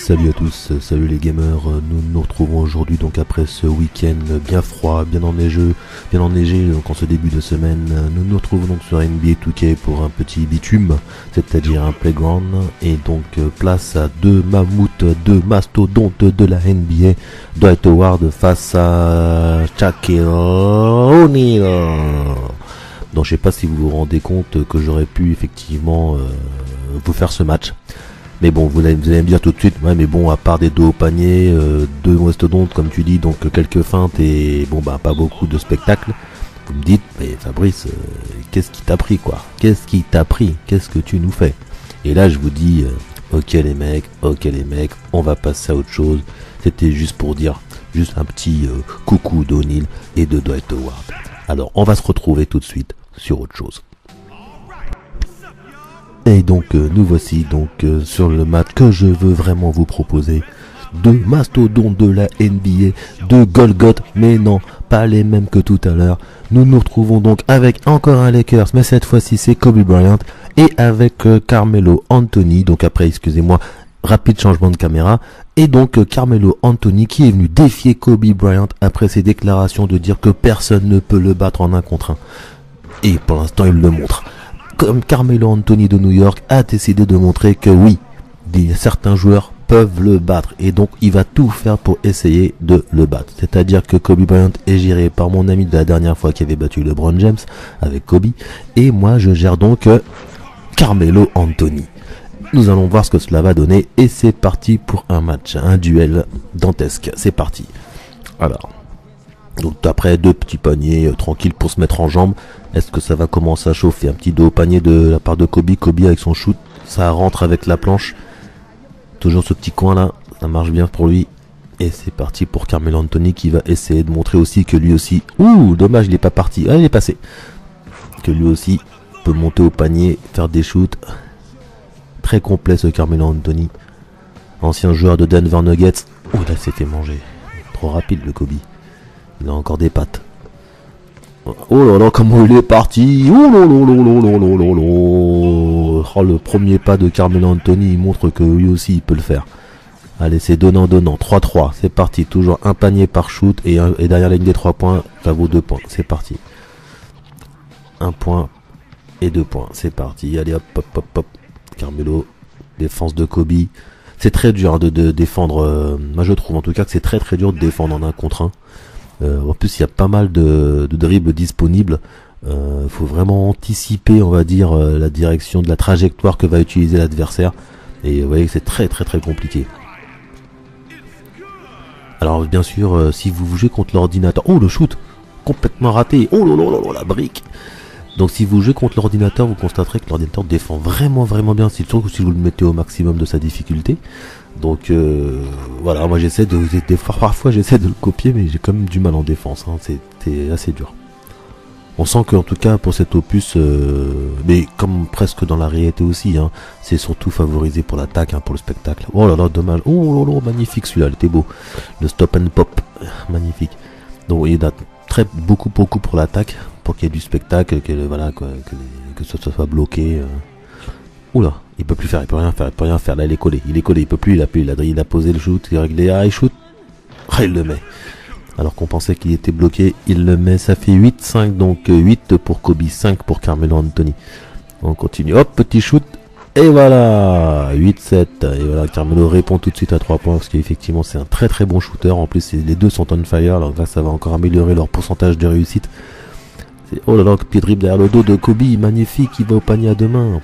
Salut à tous, salut les gamers, nous nous retrouvons aujourd'hui donc après ce week-end bien froid, bien enneigé donc en ce début de semaine. Nous nous retrouvons donc sur NBA 2K pour un petit bitume, c'est-à-dire un playground, et donc place à deux mammouths, deux mastodontes de la NBA, Dwight Howard face à Shaquille O'Neal. Donc je sais pas si vous vous rendez compte que j'aurais pu effectivement vous faire ce match. Mais bon, vous allez me dire tout de suite, ouais, mais bon, à part des dos au panier, deux mastodontes, comme tu dis, donc quelques feintes et bon, bah, pas beaucoup de spectacle. Vous me dites, mais Fabrice, qu'est-ce qui t'a pris, quoi? Qu'est-ce qui t'a pris? Qu'est-ce que tu nous fais? Et là, je vous dis, ok les mecs, on va passer à autre chose. C'était juste pour dire, juste un petit coucou d'O'Neal et de Dwight Howard. Alors, on va se retrouver tout de suite sur autre chose. Et donc nous voici donc sur le match que je veux vraiment vous proposer. Deux mastodontes de la NBA, deux Golgoth, mais non, pas les mêmes que tout à l'heure. Nous nous retrouvons donc avec encore un Lakers, mais cette fois-ci c'est Kobe Bryant, et avec Carmelo Anthony, donc après excusez-moi, rapide changement de caméra, et donc Carmelo Anthony qui est venu défier Kobe Bryant après ses déclarations de dire que personne ne peut le battre en 1 contre 1. Et pour l'instant il le montre. Comme Carmelo Anthony de New York a décidé de montrer que oui, certains joueurs peuvent le battre, et donc il va tout faire pour essayer de le battre. C'est-à-dire que Kobe Bryant est géré par mon ami de la dernière fois qui avait battu LeBron James avec Kobe, et moi je gère donc Carmelo Anthony. Nous allons voir ce que cela va donner, et c'est parti pour un match, un duel dantesque. C'est parti. Alors, donc après deux petits paniers tranquilles pour se mettre en jambes. Est-ce que ça va commencer à chauffer? Un petit dos au panier de la part de Kobe. Kobe avec son shoot, ça rentre avec la planche. Toujours ce petit coin là, ça marche bien pour lui. Et c'est parti pour Carmelo Anthony qui va essayer de montrer aussi que lui aussi... Ouh, dommage, il est pas parti. Ah, il est passé. Que lui aussi peut monter au panier, faire des shoots. Très complet ce Carmelo Anthony. Ancien joueur de Denver Nuggets. Ouh, là c'était mangé. Trop rapide le Kobe. Il a encore des pattes. Oh là là, comment il est parti. Oh là là là là là là là là. Oh, le premier pas de Carmelo Anthony, il montre que lui aussi il peut le faire. Allez, c'est donnant. 3-3, c'est parti. Toujours un panier par shoot et derrière la ligne des 3 points, ça vaut 2 points. C'est parti. 1 point et 2 points. C'est parti. Allez hop, hop, hop, hop. Carmelo, défense de Kobe. C'est très dur de défendre. Moi je trouve en tout cas que c'est très très dur de défendre en 1 contre 1. En plus il y a pas mal de dribbles disponibles. Faut vraiment anticiper, on va dire, la direction de la trajectoire que va utiliser l'adversaire. Et vous voyez que c'est très très très compliqué. Alors bien sûr, si vous jouez contre l'ordinateur... Oh le shoot complètement raté. Oh là là là là, la brique. Donc si vous jouez contre l'ordinateur, vous constaterez que l'ordinateur défend vraiment vraiment bien, surtout si vous le mettez au maximum de sa difficulté. Donc voilà, moi j'essaie parfois j'essaie de le copier, mais j'ai quand même du mal en défense, hein. C'est assez dur. On sent qu'en tout cas pour cet opus, mais comme presque dans la réalité aussi, hein, c'est surtout favorisé pour l'attaque, hein, pour le spectacle. Oh là là, dommage. Oh là là, magnifique celui-là, il était beau. Le stop and pop, magnifique. Donc il y a beaucoup pour l'attaque, pour qu'il y ait du spectacle, voilà, que ça soit bloqué. Oula, il peut plus faire, il peut rien faire. Là il est collé, il peut plus, il a posé le shoot, il a réglé, il shoot, il le met. Alors qu'on pensait qu'il était bloqué, il le met, ça fait 8-5, donc 8 pour Kobe, 5 pour Carmelo Anthony. On continue, hop, petit shoot, et voilà, 8-7, et voilà, Carmelo répond tout de suite à 3 points, parce qu'effectivement c'est un très très bon shooter, en plus les deux sont on fire, alors là ça va encore améliorer leur pourcentage de réussite. Oh là là, petit dribble derrière le dos de Kobe, magnifique, il va au panier à 2 mains.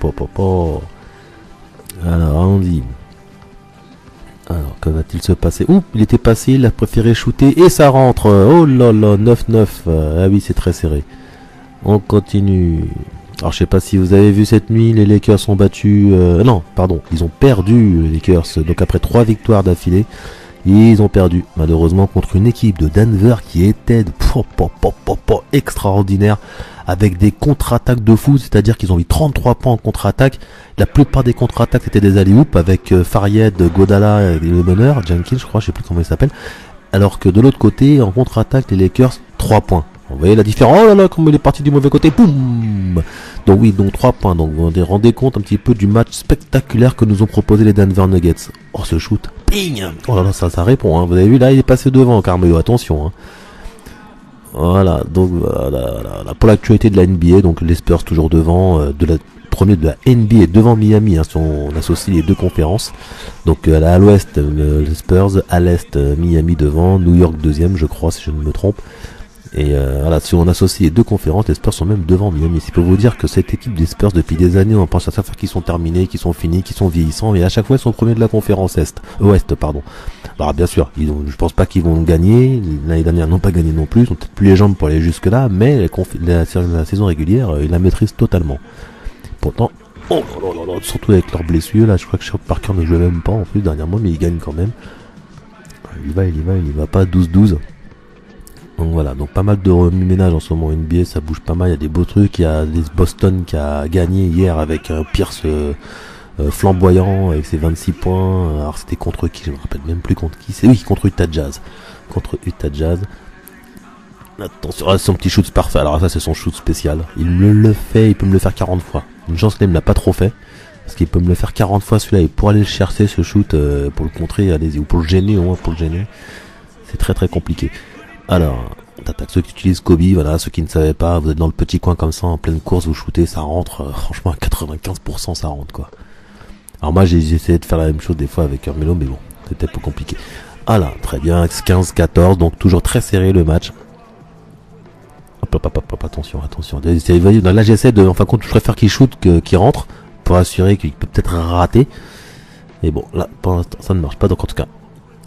Alors, allons-y. Alors, que va-t-il se passer? Ouh, il était passé, il a préféré shooter et ça rentre. Oh là là, 9-9. Ah oui, c'est très serré. On continue. Alors, je sais pas si vous avez vu cette nuit, les Lakers ont battu... non, pardon, ils ont perdu les Lakers. Donc, après 3 victoires d'affilée, ils ont perdu, malheureusement, contre une équipe de Denver qui était extraordinaire, avec des contre-attaques de fou, c'est-à-dire qu'ils ont eu 33 points en contre-attaque. La plupart des contre-attaques étaient des alley-oops avec Faried, Godala et le meneur, Jenkins, je crois, je sais plus comment il s'appelle. Alors que de l'autre côté, en contre-attaque, les Lakers, 3 points. Vous voyez la différence? Oh là là, comme il est parti du mauvais côté, boum. Donc oui, donc 3 points. Donc vous vous rendez compte un petit peu du match spectaculaire que nous ont proposé les Denver Nuggets. Oh, ce shoot, Ping. Oh là là, ça répond, hein. Vous avez vu, là, il est passé devant, Carmelo, attention, hein. Voilà, donc voilà, pour l'actualité de la NBA, donc les Spurs toujours devant, premier de la NBA devant Miami, hein, si on associe les deux conférences. Donc à l'ouest, les Spurs, à l'est, Miami devant, New York deuxième, je crois, si je ne me trompe. Et voilà, si on associe les deux conférences, les Spurs sont même devant Miami. C'est pour vous dire que cette équipe des Spurs, depuis des années, on pense à chaque fois qu'ils sont terminés, qu'ils sont finis, qu'ils sont vieillissants, et à chaque fois ils sont premiers de la conférence ouest, pardon. Alors bien sûr, je pense pas qu'ils vont gagner. L'année dernière, ils n'ont pas gagné non plus. Ils ont peut-être plus les jambes pour aller jusque là, mais la saison régulière, ils la maîtrisent totalement. Pourtant, oh là là, surtout avec leurs blessures, là, je crois que Charles Parker ne jouait même pas en plus dernièrement, mais il gagne quand même. Il y va pas 12-12. Donc voilà, donc pas mal de remue-ménage en ce moment NBA, ça bouge pas mal, il y a des beaux trucs, il y a des Boston qui a gagné hier avec un Pierce flamboyant avec ses 26 points, alors c'était contre qui, je me rappelle même plus contre qui, c'est oui, contre Utah Jazz. Attention, son petit shoot parfait, alors ça c'est son shoot spécial, il le fait, il peut me le faire 40 fois. Une chance qu'il ne l'a pas trop fait, parce qu'il peut me le faire 40 fois celui-là, et pour aller le chercher ce shoot, pour le contrer, allez-y, ou pour le gêner, au moins pour le gêner, c'est très très compliqué. Alors, t'attaques ceux qui utilisent Kobe, voilà, ceux qui ne savaient pas, vous êtes dans le petit coin comme ça, en pleine course, vous shootez, ça rentre, franchement à 95% ça rentre quoi. Alors moi j'ai essayé de faire la même chose des fois avec Carmelo, mais bon, c'était un peu compliqué. Voilà, très bien, 15-14, donc toujours très serré le match. Hop, attention. Là j'essaie de, enfin compte, je préfère qu'il shoot qu'il rentre, pour assurer qu'il peut peut-être rater. Mais bon, là, pour l'instant, ça ne marche pas, donc en tout cas.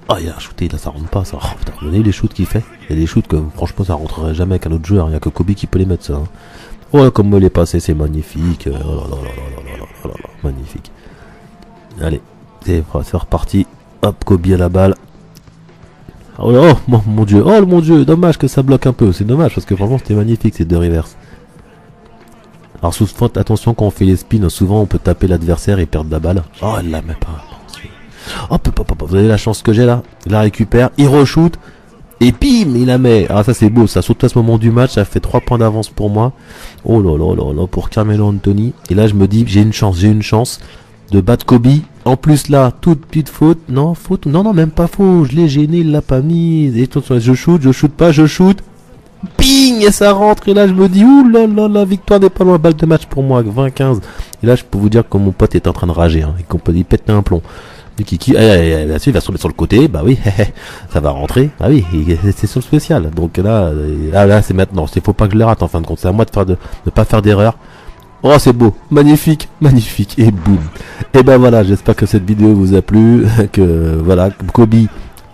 Ah, il a shooté, là ça rentre pas, ça. Oh, putain, vous voyez les shoots qu'il fait? Il y a des shoots que franchement ça rentrerait jamais avec un autre joueur, il n'y a que Kobe qui peut les mettre ça. Hein. Oh là, comme il est passé, c'est magnifique. Oh là, magnifique. Allez, c'est reparti. Hop, Kobe à la balle. Oh là, oh mon dieu, dommage que ça bloque un peu, c'est dommage parce que franchement c'était magnifique ces deux reverses. Alors souvent, attention quand on fait les spins, souvent on peut taper l'adversaire et perdre la balle. Oh, elle la met pas. Hop, vous avez la chance que j'ai là. Il la récupère, il re-shoot. Et pim, il la met. Ah ça c'est beau, ça saute à ce moment du match, ça fait 3 points d'avance pour moi. Oh là, pour Carmelo Anthony. Et là je me dis, j'ai une chance de battre Kobe. En plus là, toute petite faute. Non, même pas faux. Je l'ai gêné, il l'a pas mis. Et je shoot. Ping, et ça rentre. Et là je me dis, ouh là, la victoire n'est pas loin. Balle de match pour moi, 20-15. Et là je peux vous dire que mon pote est en train de rager. Hein, et qu'on peut y péter un plomb. Là-dessus, il va se tomber sur le côté, bah oui, ça va rentrer, bah oui, c'est sur le spécial. Donc là, c'est maintenant, faut pas que je le rate en fin de compte, c'est à moi de pas faire d'erreur. Oh, c'est beau, magnifique, et boum. Et ben voilà, j'espère que cette vidéo vous a plu, que voilà, Kobe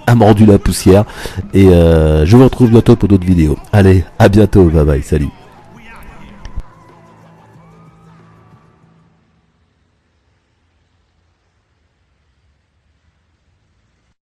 a mordu la poussière, et je vous retrouve bientôt pour d'autres vidéos. Allez, à bientôt, bye bye, salut.